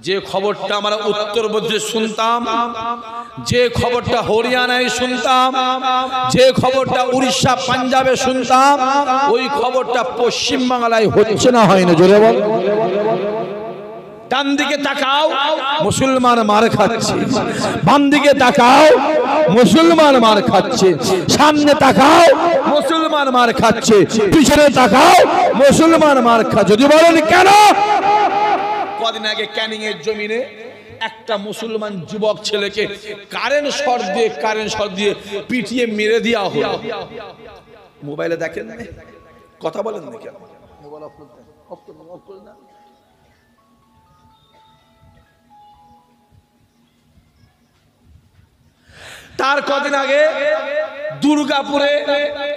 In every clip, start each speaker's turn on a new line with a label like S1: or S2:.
S1: যে খবরটা আমরা উত্তরবঙ্গে শুনতাম, যে খবরটা হরিয়ানায় শুনতাম, যে খবরটা উড়িষ্যা পাঞ্জাবে শুনতাম, ওই খবরটা পশ্চিম বাংলায় হচ্ছে না, হয় না? জোরে বল। ডান দিকে তাকাও, মুসলমান মার খাচ্ছে। বাম দিকে তাকাও, মুসলমান মার খাচ্ছে। সামনে তাকাও, মুসলমান মার খাচ্ছে। পিছনে তাকাও, মুসলমান মার খাচ্ছে। যদি বলেন কেন? কদিন আগে ক্যানিং এর জমিনে একটা মুসলমান যুবক ছেলেকে কারেন্ট শট দিয়ে পিটিয়ে মেরে দেওয়া হলো। মোবাইলে দেখেন না, কথা বলেন না কেন? মোবাইল অফ করে না। তার কদিন আগে দুর্গাপুরে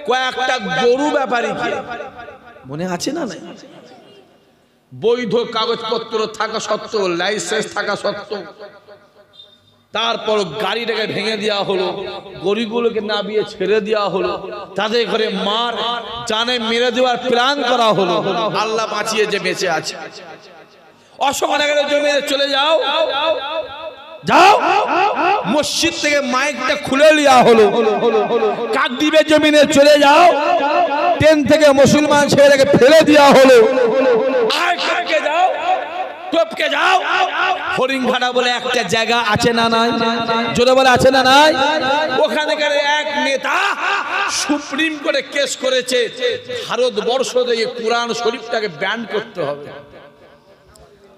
S1: কয়েকটা গরু ব্যাপারীকে, মনে আছে না? বৈধ কাগজপত্র থাকা সত্ত্বেও, লাইসেন্স থাকা সত্ত্বেও, তারপর গাড়িটাকে ভেঙে দেওয়া হলো, গরুগুলোকে নামিয়ে ছেড়ে দেওয়া হলো, তাদের ঘরে মার জানে মেরে দেওয়ার প্ল্যান করা হলো। আল্লাহ বাঁচিয়ে যে বেঁচে আছে। অশোকনগরের জমিতে চলে যাও, মসজিদ থেকে মাইকটা খুলে নেওয়া হলো। কাকদ্বীপের জমিনে চলে যাও, ট্রেন থেকে মুসলমান ছেলেকে ফেলে দেওয়া হলো। আর কাকে যাও, টপকে যাও, হরিণঘাটা বলে একটা জায়গা আছে না নাই? জোরে বলে আছে না নাই? ওখানকার এক নেতা সুপ্রিম কোর্টে কেস করেছে, ভারতবর্ষ থেকে কোরআন শরীফটাকে ব্যান করতে হবে।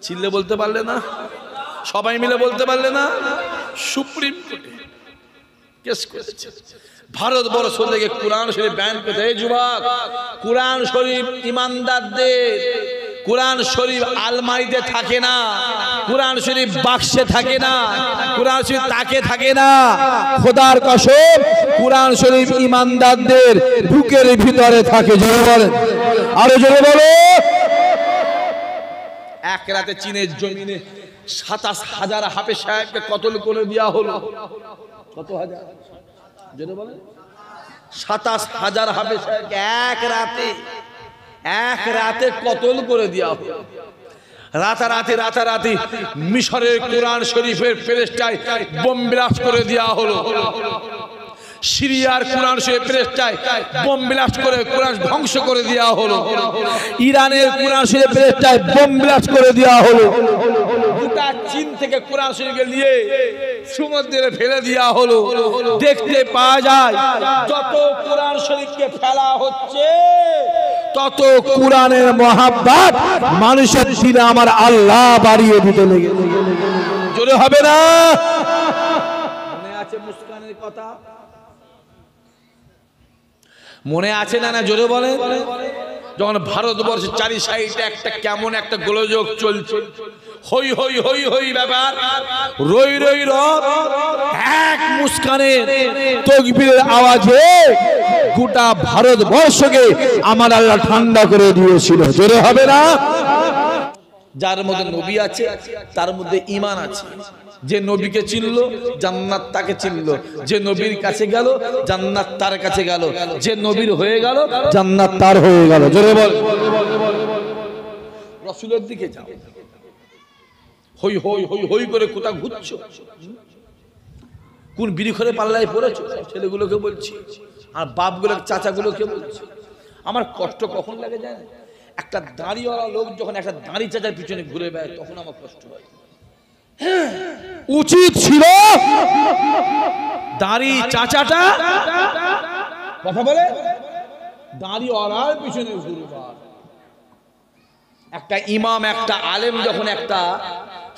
S1: চিল্লে বলতে পারলে না? সবাই মিলে বলতে পারলে না? সুপ্রিম কোর্টে কেস করেছে, ভারতবর্ষ থেকে কোরআন শরীফ ব্যান করতে। এই যুবক, কোরআন শরীফ ইমানদারদের, কোরআন শরীফ আলমারিতে থাকে না, কোরআন শরীফ বাক্সে থাকে না, কোরআন শরীফ তাকে থাকে না। খোদার কসম, কোরআন শরীফ ইমানদারদের বুকের ভিতরে থাকে। জোরে বলেন, আরো জোরে বলো। এক রাতে চীনের জমিনে ২৭,০০০ হাফেজ সাহেবকে কতল করে দেওয়া হলো। কত হাজার? জোরে বলেন। ২৭,০০০ হাফেজ সাহেবকে এক রাতে কতল করে দেওয়া হলো। রাতারাতি মিশরের কোরআন শরীফের প্যালেস্টাইন বোম ব্লাস্ট করে দেওয়া হলো। সিরিয়ার কোরআন শরীফ প্যালেস্টাইন বোম ব্লাস্ট করে কোরআন ধ্বংস করে দেওয়া হলো। ইরানের কোরআন শরীফ প্যালেস্টাইন বোম ব্লাস্ট করে দেওয়া হলো। গোটা চীন থেকে কোরআন শরীফকে নিয়ে সমুদ্রে ফেলে দেওয়া হলো। দেখতে পাওয়া যায়, যত কোরআন শরীফকে ফেলা হচ্ছে, তত কোরআনের মহাব্বত মানুষের দিলে আমার আল্লাহ বাড়িয়ে দিতে লেগে। জোরে হবে না? মনে আছে মুস্কানের কথা? মনে আছে না? জোরে বলে। যখন ভারতবর্ষের চারি সাইডে একটা কেমন একটা গোলযোগ চলছে, হই হই হই হই ব্যাপার, রই রই রব, এক মুস্কানের তাকবীরের আওয়াজে গোটা ভারতবর্ষকে আমার আল্লাহ ঠান্ডা করে দিয়েছিল। জোরে হবে না? যার মধ্যে নবী আছে, তার মধ্যে ঈমান আছে। যে নবীকে চিনলো, জান্নাত তাকে চিনলো। যে নবীর কাছে গেল, জান্নাত তার কাছে গেল। যে নবীর হয়ে গেল, জান্নাত তার হয়ে গেল। জোরে বল। রাসূলের দিকে যাও, হই হই হই হই করে কোথা ঘুরছো? কোন বিড়িখোরে পাল্লায় পড়েছো? ছেলেগুলোকে বলছি, আর বাপগুলোকে, চাচাগুলোকে বলছি। আমার কষ্ট কখন লাগে যায় না? একটা দাড়িওয়ালা লোক যখন একটা দাড়ি চাচার পিছনে ঘুরে বেড়ায়, তখন আমার কষ্ট হয়। উচিত ছিল দাড়ি চাচাটা কথা বলে দাড়িওয়ালার পিছনে ঘুরবার। একটা ইমাম, একটা আলেম যখন একটা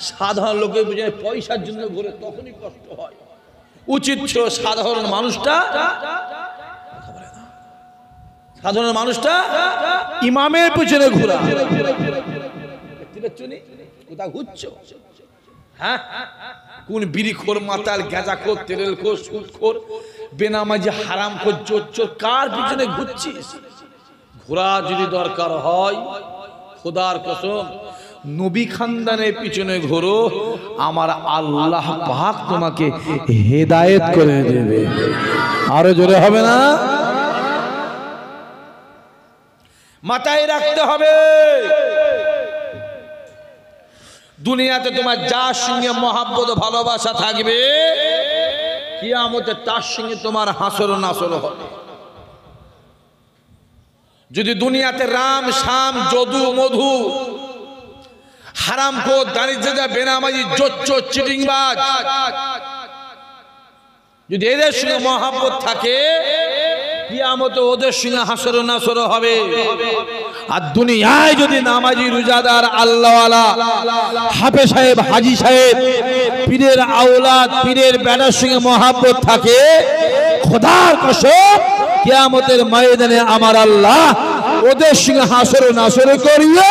S1: সাধারণ লোকের পিছনে পয়সার জন্য ঘুরে, তখনই কষ্ট হয়। উচিত ছিল সাধারণ মানুষটা ইমামের পিছনে ঘোরা। কোথা ঘুরছো? হ্যাঁ, কোন বিড়িখোর, মাতাল, গাঁজাখোর, তেরেলখোর, সুদখোর, বেনামাজি, হারামখোর, চোর, কার পিছনে ঘুরছিস? ঘোরা যদি দরকার হয়, খোদার কসম নবী খানদানের পিছনে ঘোরো, আমার আল্লাহ পাক তোমাকে হেদায়েত করে দেবে। আরো জোরে হবে না? মাথায় রাখতে হবে, দুনিয়াতে তোমার যার সঙ্গে মহাব্বত ভালোবাসা থাকবে, কিয়ামতে তার সঙ্গে তোমার হাসর নাসর হবে। যদি দুনিয়াতে রাম শাম যদু মধু হারামখোর দারিদ্রতা বেনামাজি জোচ্চোর চিটিংবাজ যদি এদের সঙ্গে মহাব্বত থাকে, কিয়ামতে ওদের সঙ্গে হাসর নাসর হবে। আর দুনিয়ায় যদি নামাজি রোজাদার আল্লাহওয়ালা হাফেজ সাহেব হাজী সাহেব পীরের আওলাদ পীরের বেটার সঙ্গে মহাব্বত থাকে, খোদার কসম কিয়ামতের ময়দানে আমার আল্লাহ ওদের সঙ্গে হাসর নাসর করিয়ে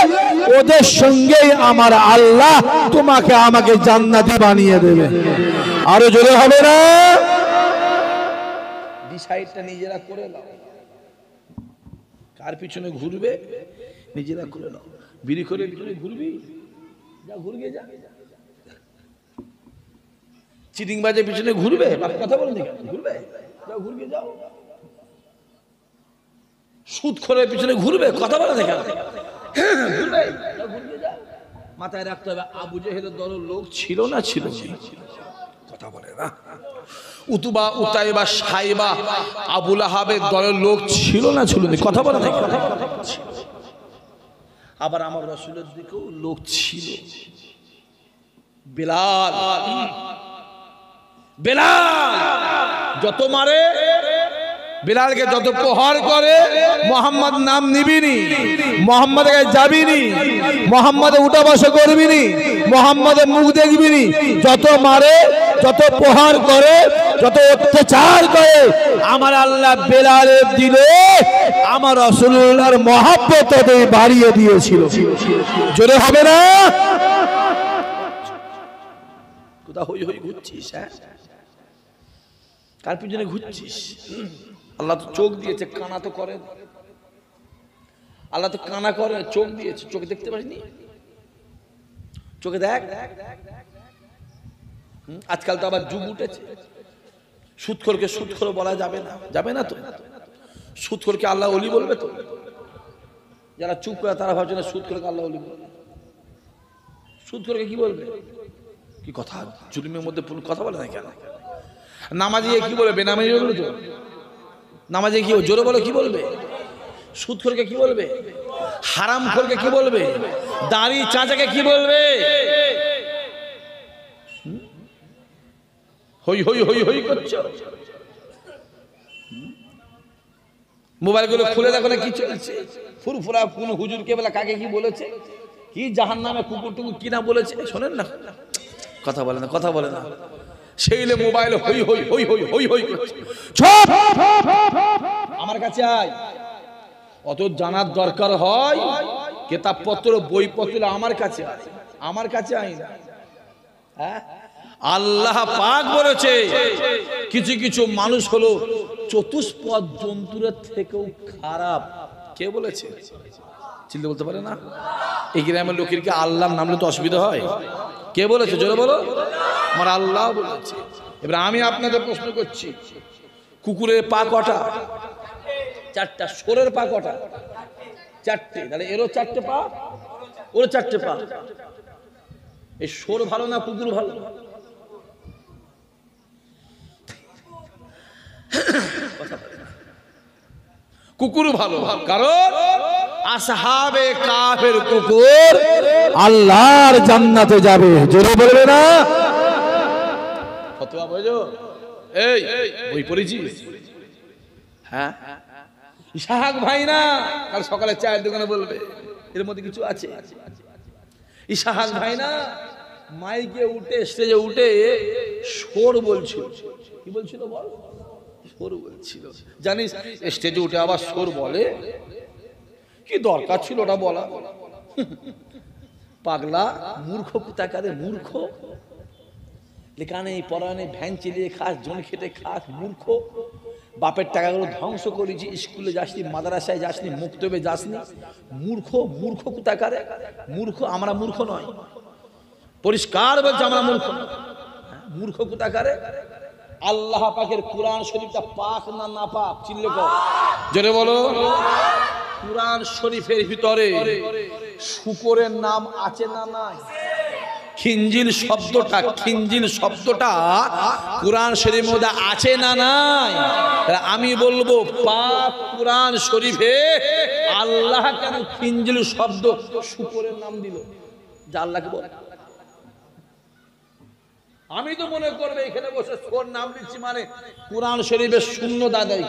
S1: ওদের সঙ্গেই আমার আল্লাহ তোমাকে আমাকে জান্নাতি বানিয়ে দেবে। আরো জোরে হবে না? ডিসাইডটা নিজেরা করে নাও, কার পিছনে ঘুরবে নিজেরা করে নাও। বিড়ি করে পিছনে ঘুরবি, যা ঘুরবে যা। চিটিং বাজে পিছনে ঘুরবে, কথা বলেন ঘুরবে, যা ঘুরবে যাও। সুদ খোরের পিছনে ঘুরবে, কথা বলে না কেন? ঘুরবে, যা ঘুরবে যা। মাথায় রাখতে হবে আবু জেহেলের দলের লোক ছিল না ছিল? কথা বলে না। উতুবা উতাইবা সাইবা আবুল আহাবের দলের লোক ছিল না ছিল? কথা বলে না। আবার আমার রাসূলের দিকেও লোক ছিল। বেলাল, বেলাল যত মারে, বেলালকে যত প্রহার করে, মোহাম্মদ নাম নিবিনি, মোহাম্মদের কাছে যাবিনি, মোহাম্মদে উঠা বসা করবিনি, মোহাম্মদের মুখ দেখবিনি। যত মারে, যত প্রহার করে, যত অত্যাচার করে, আমার আল্লাহ বেলালের দিলে আমার রাসূলুল্লাহর মহব্বত বাড়িয়ে দিয়েছিল। জোরে হবে না? কোথা হই হই ঘুরছিস? হ্যাঁ, কার পিছনে ঘুরছিস? আল্লাহ তো চোখ দিয়েছে, কানা তো করে। আল্লাহ তো কানা করে, চোখ দিয়েছে, চোখে দেখতে পারিনি? চোখে দেখ। আজকাল তো আবার যুগ উঠেছে, সুদখোরকে সুদখোর বলা যাবে না। যাবে না তো? সুদখোরকে আল্লাহ ওলি বলবে তো? যারা চুপ করে তারা ভাবছে না সুদখোরকে আল্লাহ ওলি বলবে। সুদখোরকে কি বলবে? কি কথা, জুলুমের মধ্যে কথা বলে না কেন? নামাজি কি বলবে? বেনামাজি বলবে তো? নামাজি কি জোরে বলো, কি বলবে? সুদখোরকে কি বলবে? হারামখোরকে কি বলবে? দাড়ি চাচাকে কি বলবে? হই হই হই হই করছো। মোবাইলগুলো খুলে দেখো না কি চলছে। ফুরফুরা কোন হুজুরকে বলে কাকে কি বলেছে, কি জাহান্নামে কুকুর টুকুর কি না বলেছে, শোনেন না? কথা বলে না, কথা বলে না। সেইলে মোবাইল হই হই হই হই হই হই করছে। আমার কাছে আয়, অত জানার দরকার হয় কিতাবপত্র বইপত্র আমার কাছে আয়, আমার কাছে আয় না। হ্যাঁ, আল্লাহ পাক বলেছে কিছু কিছু মানুষ হলো চতুষ্পদ জন্তুর থেকেও খারাপ। কে বলেছে? চিনতে বলতে পারে না? এই গ্রামের লোকের কি আল্লাহর নামলে তো অসুবিধা হয়? কে বলেছে? জোরে বলো। আমার আল্লাহ বলেছে। এবার আমি আপনাদের প্রশ্ন করছি, কুকুরের পা কটা? চারটা। সোরের পা কটা? চারটে। তাহলে এরও চারটে পা, ওরও চারটে পা। এই সোর ভালো না কুকুর ভালো? কুকুর ভালো, কারণ আসহাবে কাফের কুকুর আল্লাহর জান্নাতে যাবে। জোরে বলবে না? ফতোয়া বুঝো? এই বই পড়েছিস? হ্যাঁ, ইসহাক ভাই না, কাল সকালে চায়ের দোকানে বলবে এর মধ্যে কিছু আছে। ইসহাক ভাই না মাইকে উঠে স্টেজে উঠে সোর বলছিল। কি বলছিল বল? সোর বলছিল। জানিস স্টেজে উঠে আবার সোর বলে? কি দরকার ছিল ওটা বলা? পাগলা মূর্খ কোথাকারে, মূর্খ। লেখা নেই, পড়া নেই, ভ্যান চালিয়ে খাস, জন খেটে খাস, মূর্খ। বাপের টাকাগুলো ধ্বংস করেছি, স্কুলে যাসনি, মাদ্রাসায় যাসনি, মুক্তবে যাসনি, মূর্খ। মূর্খ কোথাকারে? মূর্খ আমরা মূর্খ নয়, পরিষ্কার বলছে আমরা মূর্খ। মূর্খ কোথাকারে? আল্লাহ পাকের কোরআন শরীফটা পাক না না পাক? চিনলে কও, জোরে বলো। কোরআন শরীফের ভিতরে শুকরের নাম আছে না নাই? খিঞ্জিল শব্দটা কুরআন শরীফের মধ্যে আছে না নাই? আমি বলবো পাক কুরআন শরীফে আল্লাহ কেন খিঞ্জিল শব্দ শুকরের নাম দিল? যা আল্লাহকে বল। আমি তো মনে করবে এখানে বসে শুকর নাম দিচ্ছি মানে কুরআন শরীফের শূন্য দাদাই।